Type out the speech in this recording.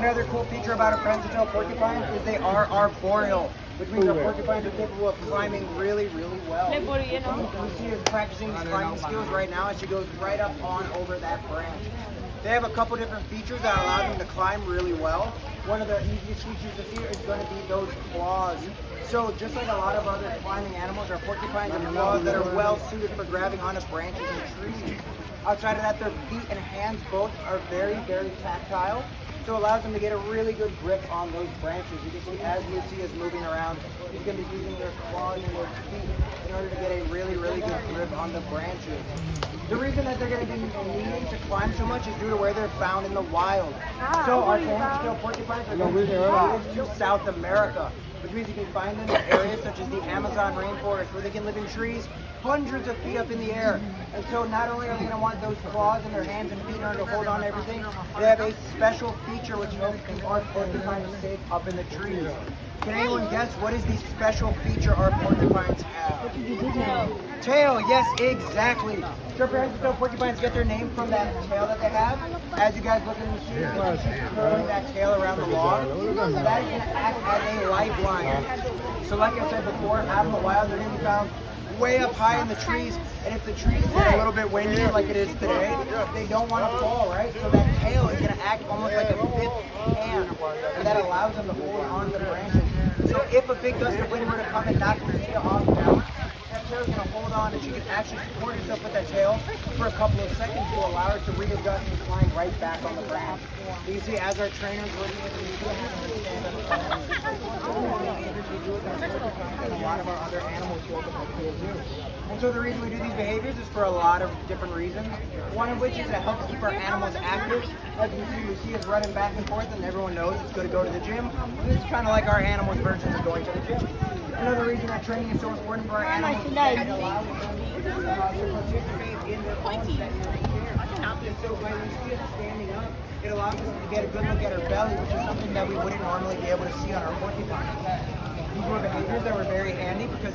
Another cool feature about our Prancer-tailed porcupines is they are arboreal, which means our porcupines are capable of climbing really, really well. You see her practicing these climbing skills right now, and she goes right up on over that branch. They have a couple different features that allow them to climb really well. One of the easiest features to see is going to be those claws. So just like a lot of other climbing animals, our porcupines have claws that are well suited for grabbing onto branches and trees. Outside of that, their feet and hands both are very, very tactile. So it allows them to get a really good grip on those branches. You can see as Lucy is moving around, he's going to be using their claws and their feet in order to get a really, really good grip on the branches. The reason that they're going to be needing to climb so much is due to where they're found in the wild. So our Prancer-tailed porcupines are going to be native to South America, which means you can find them in areas such as the Amazon rainforest, where they can live in trees hundreds of feet up in the air. And so not only are they going to want those claws in their hands and feet in order to hold on to everything, they have a special feature which helps our porcupines stay up in the trees. Can anyone guess what is the special feature our porcupines have? Tail, yes, exactly. So Prancer-tailed porcupines get their name from that tail that they have. As you guys look in the scene, it's just curling that tail around the log. That is going to act as a lifeline. So like I said before, out in the wild, they're going to be found way up high in the trees, and if the trees get a little bit windy like it is today, they don't want to fall, right? So that tail is going to act almost like a fifth hand, and that allows them to hold on to the branches. So if a big gust of wind were to come and knock Lucia off balance, that tail is going to hold on, and she can actually support herself with that tail for a couple of seconds to allow her to readjust and climb right back on the branch. You see, as our trainers working with the media, stand up and a lot of our other animals go to too. And so the reason we do these behaviors is for a lot of different reasons. One of which is it helps keep our animals active. As you see, Lucia is running back and forth, and everyone knows it's good to go to the gym. And it's kind of like our animals' version of going to the gym. Another reason that training is so important for our animals is that it allows them to participate in their own and so when Lucia is standing up, it allows us to get a good look at her belly, which is something that we wouldn't normally be able to see on our porcupine. These were behaviors that were very handy because